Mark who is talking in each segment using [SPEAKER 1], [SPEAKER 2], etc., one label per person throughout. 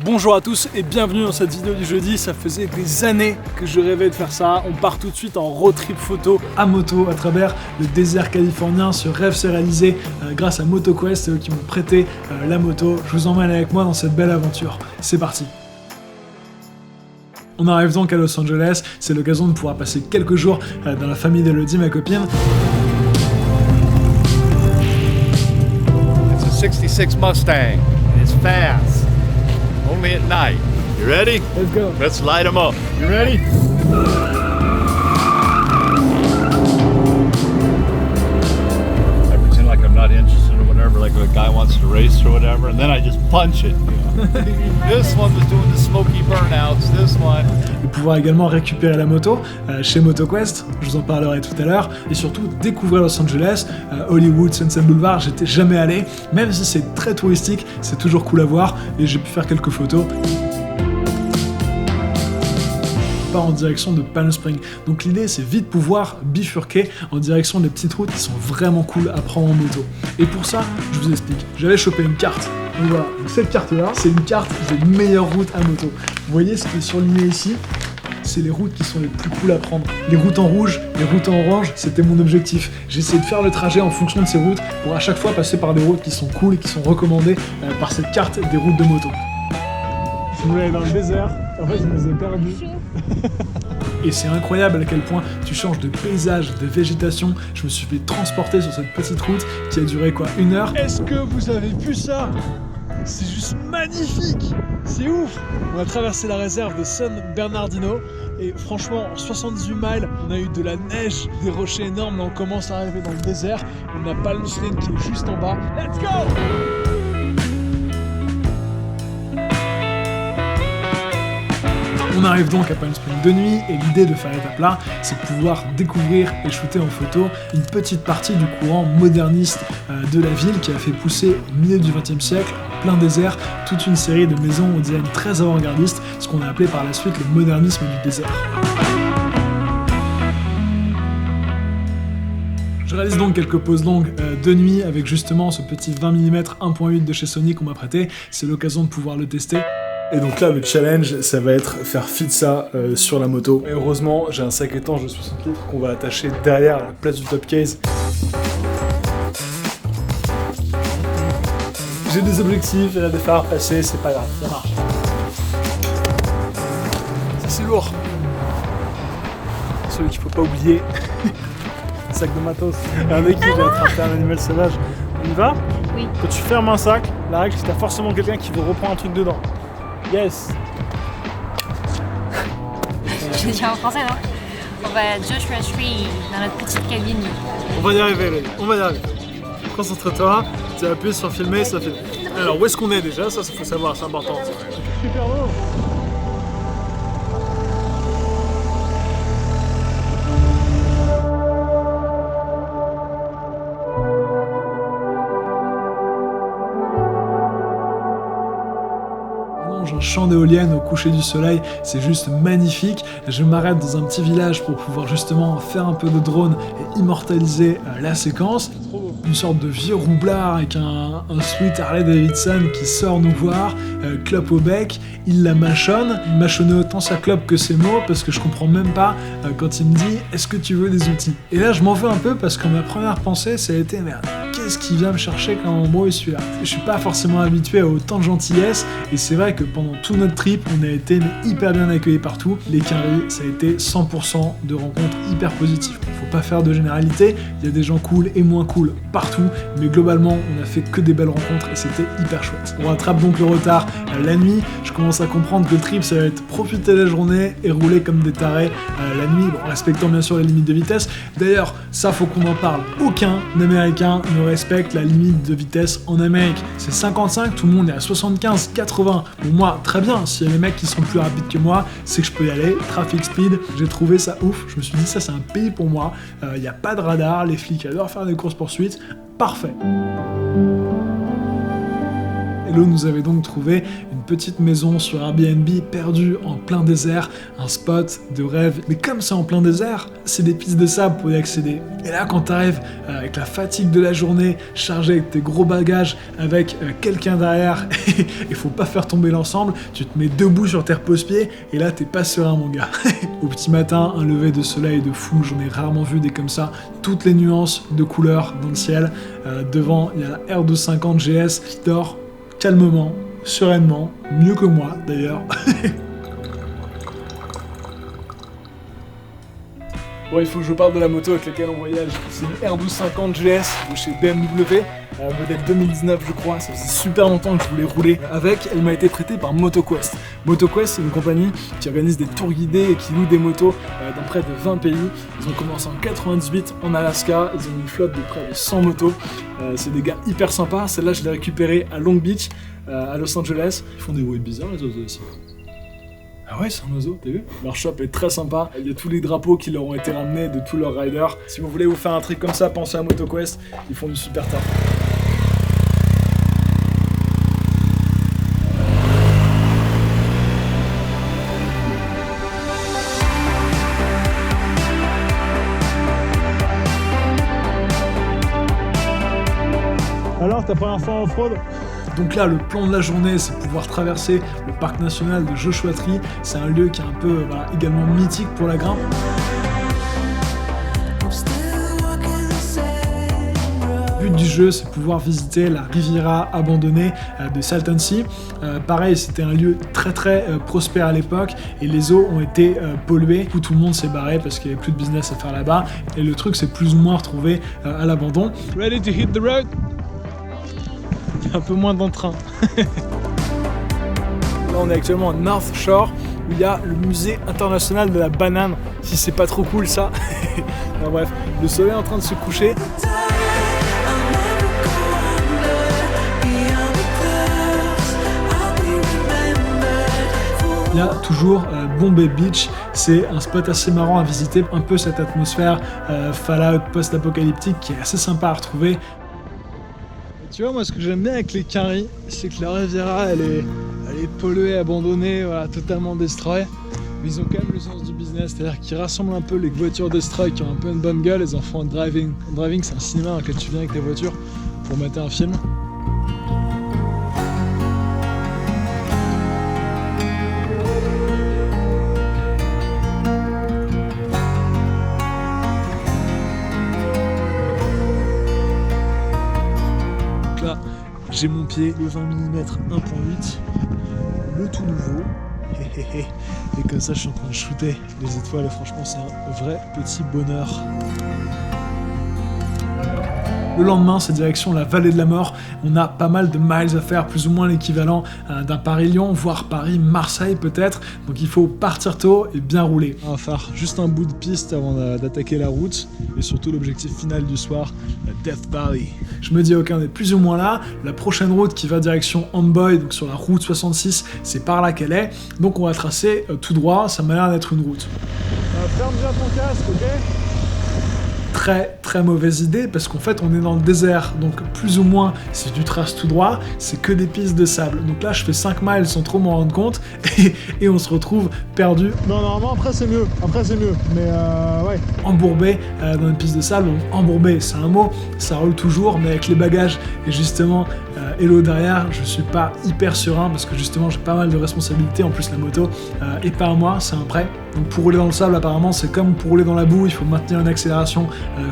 [SPEAKER 1] Bonjour à tous et bienvenue dans cette vidéo du jeudi. Ça faisait des années que je rêvais de faire ça. On part tout de suite en road trip photo à moto à travers le désert californien. Ce rêve s'est réalisé grâce à MotoQuest, c'est eux qui m'ont prêté la moto. Je vous emmène avec moi dans cette belle aventure. C'est parti. On arrive donc à Los Angeles. C'est l'occasion de pouvoir passer quelques jours dans la famille d'Elodie, ma copine.
[SPEAKER 2] It's a 66 Mustang. It's fast. Only at night. You ready?
[SPEAKER 1] Let's go.
[SPEAKER 2] Let's light them up. You ready? I pretend like I'm not interested or whatever, like a guy wants to race or whatever, and then I just punch it. You know? This one was doing the smoky burnouts. This one.
[SPEAKER 1] De pouvoir également récupérer la moto chez MotoQuest, je vous en parlerai tout à l'heure, et surtout découvrir Los Angeles, Hollywood, Sunset Boulevard, j'étais jamais allé, même si c'est très touristique, c'est toujours cool à voir, et j'ai pu faire quelques photos. En direction de Palm Springs. Donc l'idée c'est vite pouvoir bifurquer en direction des petites routes qui sont vraiment cool à prendre en moto. Et pour ça, je vous explique. J'avais chopé une carte. Donc voilà, donc cette carte là, c'est une carte des meilleures routes à moto. Vous voyez ce qui est surligné ici, c'est les routes qui sont les plus cool à prendre. Les routes en rouge, les routes en orange, c'était mon objectif. J'ai essayé de faire le trajet en fonction de ces routes pour à chaque fois passer par des routes qui sont cool et qui sont recommandées par cette carte des routes de moto. Je voulais aller dans le désert, en fait je me les ai perdus. Et c'est incroyable à quel point tu changes de paysage, de végétation. Je me suis fait transporter sur cette petite route qui a duré quoi, 1 heure. Est-ce que vous avez vu ça? C'est juste magnifique. C'est ouf. On a traversé la réserve de San Bernardino et franchement en 78 miles, on a eu de la neige, des rochers énormes. Là on commence à arriver dans le désert. On a Palm Springs qui est juste en bas. Let's go! On arrive donc à Palm Springs de nuit et l'idée de faire étape là, c'est de pouvoir découvrir et shooter en photo une petite partie du courant moderniste de la ville qui a fait pousser au milieu du XXe siècle, en plein désert, toute une série de maisons au design très avant-gardiste, ce qu'on a appelé par la suite le modernisme du désert. Je réalise donc quelques poses longues de nuit avec justement ce petit 20 mm 1.8 de chez Sony qu'on m'a prêté, c'est l'occasion de pouvoir le tester. Et donc là, le challenge, ça va être faire fit ça sur la moto. Et heureusement, j'ai un sac étanche de 60 litres qu'on va attacher derrière à la place du top case. J'ai des objectifs, il y a des phares passés, c'est pas grave, ça marche. Ça c'est lourd. Celui qu'il faut pas oublier. Sac de matos. Un mec qui va attraper un animal sauvage. On y va?
[SPEAKER 3] Oui.
[SPEAKER 1] Quand tu fermes un sac, la règle c'est que t'as forcément quelqu'un qui veut reprendre un truc dedans. Yes.
[SPEAKER 3] Je dis en français, non? On va Joshua Tree dans notre petite cabine.
[SPEAKER 1] On va y arriver, Lélie. On va y arriver. Concentre-toi, tu appuies sur filmer, ça filme. Alors, où est-ce qu'on est déjà? Ça, faut savoir, c'est important. Super beau. Un champ d'éoliennes au coucher du soleil, c'est juste magnifique. Je m'arrête dans un petit village pour pouvoir justement faire un peu de drone et immortaliser la séquence. Une sorte de vieux roublard avec un sweet Harley Davidson qui sort nous voir, clope au bec, il la mâchonne. Il mâchonnait autant sa clope que ses mots parce que je comprends même pas quand il me dit « Est-ce que tu veux des outils ?» Et là je m'en veux un peu parce que ma première pensée ça a été « Merde, qu'est-ce qu'il vient me chercher quand moi je suis là ?» Je suis pas forcément habitué à autant de gentillesse et c'est vrai que pendant tout notre trip on a été hyper bien accueillis partout. Les Canaries, ça a été 100% de rencontres hyper positives. Faut pas faire de généralité, il y a des gens cool et moins cool partout, mais globalement on a fait que des belles rencontres et c'était hyper chouette. On rattrape donc le retard la nuit, je commence à comprendre que le trip ça va être profiter de la journée et rouler comme des tarés la nuit, bon, respectant bien sûr les limites de vitesse. D'ailleurs ça faut qu'on en parle, aucun américain ne respecte la limite de vitesse en Amérique. C'est 55, tout le monde est à 75, 80. Bon moi très bien, s'il y a des mecs qui sont plus rapides que moi, c'est que je peux y aller, traffic speed, j'ai trouvé ça ouf, je me suis dit ça c'est un pays pour moi, il n'y a pas de radar, les flics adorent faire des courses poursuites, parfait. Et Hello nous avait donc trouvé une petite maison sur Airbnb perdue en plein désert, un spot de rêve. Mais comme c'est en plein désert, c'est des pistes de sable pour y accéder. Et là, quand t'arrives avec la fatigue de la journée, chargé avec tes gros bagages, avec quelqu'un derrière, il faut pas faire tomber l'ensemble, tu te mets debout sur tes repose-pieds, et là, t'es pas serein, mon gars. Au petit matin, un lever de soleil de fou, j'en ai rarement vu des comme ça, toutes les nuances de couleurs dans le ciel. Devant, il y a la R250 GS qui dort calmement, sereinement, mieux que moi d'ailleurs. Bon, il faut que je parle de la moto avec laquelle on voyage. C'est une R1250 GS de chez BMW, modèle 2019 je crois. Ça faisait super longtemps que je voulais rouler avec. Elle m'a été prêtée par MotoQuest. MotoQuest, c'est une compagnie qui organise des tours guidés et qui loue des motos dans près de 20 pays. Ils ont commencé en 98 en Alaska. Ils ont une flotte de près de 100 motos. C'est des gars hyper sympas. Celle-là, je l'ai récupérée à Long Beach, à Los Angeles. Ils font des bruits bizarres, les oiseaux ici. Ah ouais, c'est un oiseau, t'as vu? Leur shop est très sympa, il y a tous les drapeaux qui leur ont été ramenés de tous leurs riders. Si vous voulez vous faire un truc comme ça, pensez à MotoQuest, ils font du super taf. Alors, ta première fois en off-road? Donc là, le plan de la journée, c'est pouvoir traverser le parc national de Joshua Tree. C'est un lieu qui est un peu également mythique pour la grimpe. Le but du jeu, c'est pouvoir visiter la Riviera abandonnée de Salton Sea. Pareil, c'était un lieu très prospère à l'époque et les eaux ont été polluées. Tout le monde s'est barré parce qu'il n'y avait plus de business à faire là-bas. Et le truc, c'est plus ou moins retrouvé à l'abandon. Ready to hit the road? Un peu moins d'entrain. Là on est actuellement à North Shore où il y a le musée international de la banane. Si c'est pas trop cool ça. Enfin, bref, le soleil est en train de se coucher. Il y a toujours Bombay Beach, c'est un spot assez marrant à visiter, un peu cette atmosphère Fallout post-apocalyptique qui est assez sympa à retrouver. Tu vois, moi ce que j'aime bien avec les Quinry, c'est que la Riviera elle est polluée, abandonnée, voilà, totalement destroy. Mais ils ont quand même le sens du business, c'est-à-dire qu'ils rassemblent un peu les voitures destroy qui ont un peu une bonne gueule, les enfants de driving. Driving, c'est un cinéma dans lequel tu viens avec ta voiture pour mater un film. J'ai mon pied, le 20 mm 1.8, le tout nouveau, et comme ça je suis en train de shooter les étoiles et franchement c'est un vrai petit bonheur. Le lendemain, c'est direction la vallée de la mort. On a pas mal de miles à faire, plus ou moins l'équivalent d'un Paris-Lyon, voire Paris-Marseille peut-être. Donc il faut partir tôt et bien rouler. On va faire juste un bout de piste avant d'attaquer la route. Et surtout l'objectif final du soir, la Death Valley. Je me dis ok, on est plus ou moins là. La prochaine route qui va direction Amboy, donc sur la route 66, c'est par là qu'elle est. Donc on va tracer tout droit, ça m'a l'air d'être une route. Ferme bien ton casque, ok ? Très mauvaise idée parce qu'en fait on est dans le désert, donc plus ou moins si tu traces tout droit c'est que des pistes de sable. Donc là je fais 5 miles sans trop m'en rendre compte et on se retrouve perdu. Non, normalement après c'est mieux, mais ouais. Embourbé dans une piste de sable, donc embourbé c'est un mot, ça roule toujours mais avec les bagages et justement Hello derrière, je suis pas hyper serein parce que justement j'ai pas mal de responsabilités, en plus la moto est pas à moi, c'est un prêt. Donc pour rouler dans le sable apparemment c'est comme pour rouler dans la boue, il faut maintenir une accélération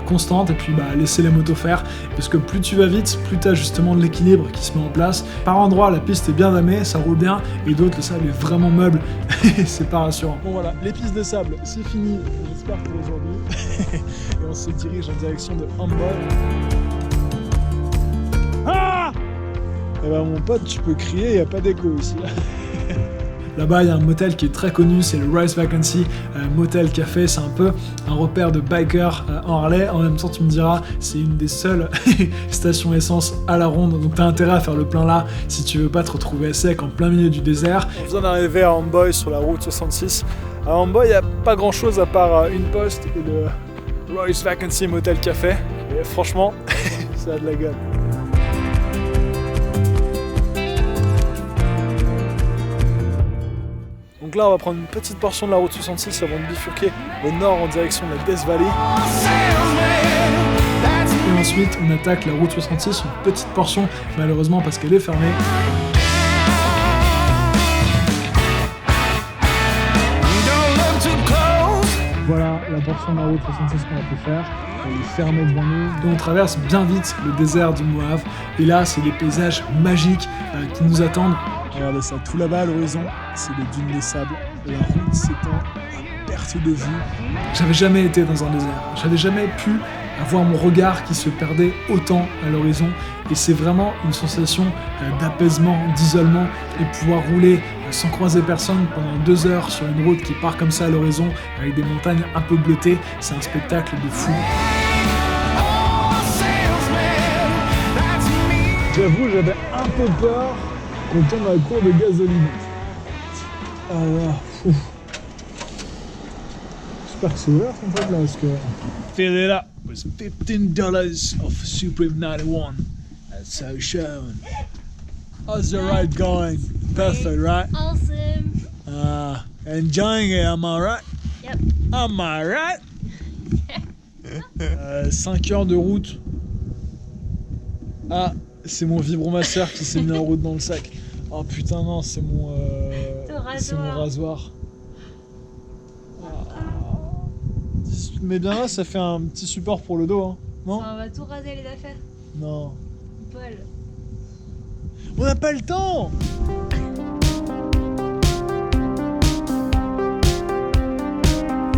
[SPEAKER 1] constante et puis laisser les motos faire parce que plus tu vas vite, plus tu as justement de l'équilibre qui se met en place. Par endroits la piste est bien damée, ça roule bien et d'autres le sable est vraiment meuble et c'est pas rassurant. Bon voilà, les pistes de sable c'est fini, j'espère pour aujourd'hui et on se dirige en direction de Amboy. Ah! Eh ben mon pote, tu peux crier, il n'y a pas d'écho ici. Là-bas, il y a un motel qui est très connu, c'est le Rice Vacancy Motel Café. C'est un peu un repère de bikers en Harley. En même temps, tu me diras, c'est une des seules stations essence à la ronde. Donc t'as intérêt à faire le plein là si tu veux pas te retrouver sec en plein milieu du désert. On vient d'arriver à Amboy sur la route 66. À Amboy, il n'y a pas grand-chose à part une poste et le Rice Vacancy Motel Café. Et franchement, ça a de la gueule. Donc là on va prendre une petite portion de la route 66 avant de bifurquer au nord en direction de la Death Valley. Et ensuite on attaque la route 66, une petite portion malheureusement parce qu'elle est fermée. Voilà la portion de la route 66 qu'on a pu faire, elle est fermée devant nous. Et on traverse bien vite le désert du Moab. Et là, c'est des paysages magiques qui nous attendent. Regardez ça, tout là-bas à l'horizon, c'est les dunes de sable. La route s'étend à perte de vue. J'avais jamais été dans un désert, j'avais jamais pu avoir mon regard qui se perdait autant à l'horizon. Et c'est vraiment une sensation d'apaisement, d'isolement, et pouvoir rouler sans croiser personne pendant 2 heures sur une route qui part comme ça à l'horizon avec des montagnes un peu bleutées, c'est un spectacle de fou. J'avoue, j'avais un peu peur qu'on tombe à la cour de gasoline. Alors, j'espère que c'est ouvert en fait là, parce que... Fill it up with $15 of Supreme 91. That's so shown. How's the ride going? Perfect, right?
[SPEAKER 3] Awesome.
[SPEAKER 1] Enjoying it, am I right?
[SPEAKER 3] Yep.
[SPEAKER 1] Am I right? 5 heures de route. Ah, c'est mon vibromasseur qui s'est mis en route dans le sac. Oh putain non, c'est mon rasoir. Mais bien là, ça fait un petit support pour le dos, hein. Non?
[SPEAKER 3] Ça va tout raser les affaires.
[SPEAKER 1] Non.
[SPEAKER 3] Paul.
[SPEAKER 1] On n'a pas le temps!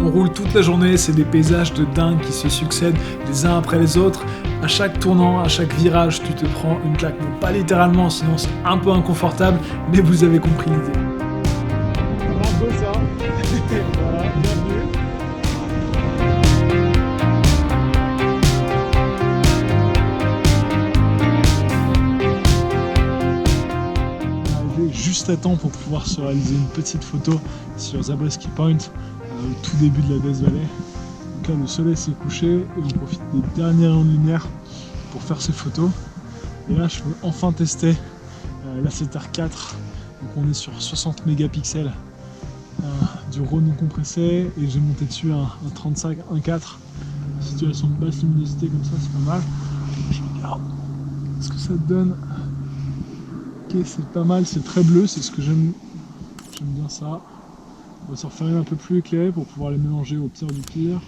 [SPEAKER 1] On roule toute la journée, c'est des paysages de dingue qui se succèdent les uns après les autres. À chaque tournant, à chaque virage, tu te prends une claque. Bon, pas littéralement, sinon c'est un peu inconfortable, mais vous avez compris l'idée. Bravo ça. Voilà, bienvenue. Juste à temps pour pouvoir se réaliser une petite photo sur Zabriskie Point, au tout début de la Death Valley. Donc là, le soleil s'est couché et on profite des derniers rayons de lumière pour faire ces photos. Et là, je peux enfin tester l'A7R4. Donc on est sur 60 mégapixels du RAW non compressé et j'ai monté dessus un 35 1.4. Situation de basse luminosité comme ça, c'est pas mal. Je regarde ce que ça donne. Ok, c'est pas mal, c'est très bleu, c'est ce que j'aime bien ça. On va se refaire une un peu plus éclairée pour pouvoir les mélanger au pire du pire.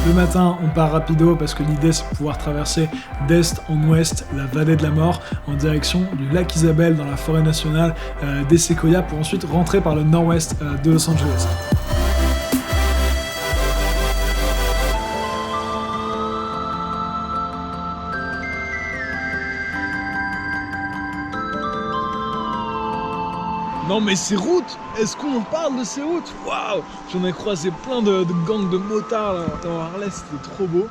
[SPEAKER 1] Le matin, on part rapido parce que l'idée c'est de pouvoir traverser d'est en ouest la vallée de la mort en direction du lac Isabelle dans la forêt nationale des Séquoias pour ensuite rentrer par le nord-ouest de Los Angeles. Non mais ces routes, est-ce qu'on parle de ces routes? Waouh, j'en ai croisé plein de gangs de motards là, dans Harley, c'était trop beau.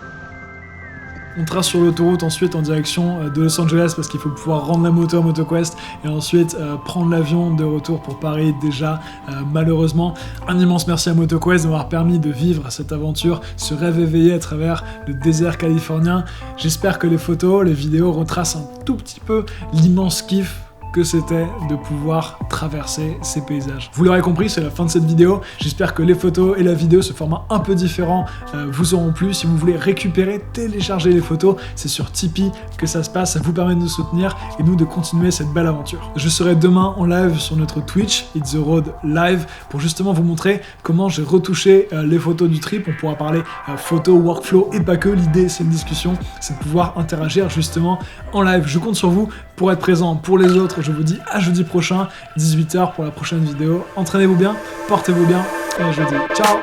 [SPEAKER 1] On trace sur l'autoroute ensuite en direction de Los Angeles parce qu'il faut pouvoir rendre la moto à MotoQuest et ensuite prendre l'avion de retour pour Paris déjà malheureusement. Un immense merci à MotoQuest d'avoir permis de vivre cette aventure, ce rêve éveillé à travers le désert californien. J'espère que les photos, les vidéos retracent un tout petit peu l'immense kiff que c'était de pouvoir traverser ces paysages. Vous l'aurez compris, c'est la fin de cette vidéo. J'espère que les photos et la vidéo, ce format un peu différent, vous auront plu. Si vous voulez récupérer, télécharger les photos, c'est sur Tipeee que ça se passe. Ça vous permet de nous soutenir et nous de continuer cette belle aventure. Je serai demain en live sur notre Twitch, It's the Road Live, pour justement vous montrer comment j'ai retouché les photos du trip. On pourra parler photo, workflow et pas que. L'idée, c'est une discussion, c'est de pouvoir interagir justement en live. Je compte sur vous pour être présent. Pour les autres, je vous dis à jeudi prochain, 18h pour la prochaine vidéo. Entraînez-vous bien, portez-vous bien, et à jeudi. Ciao!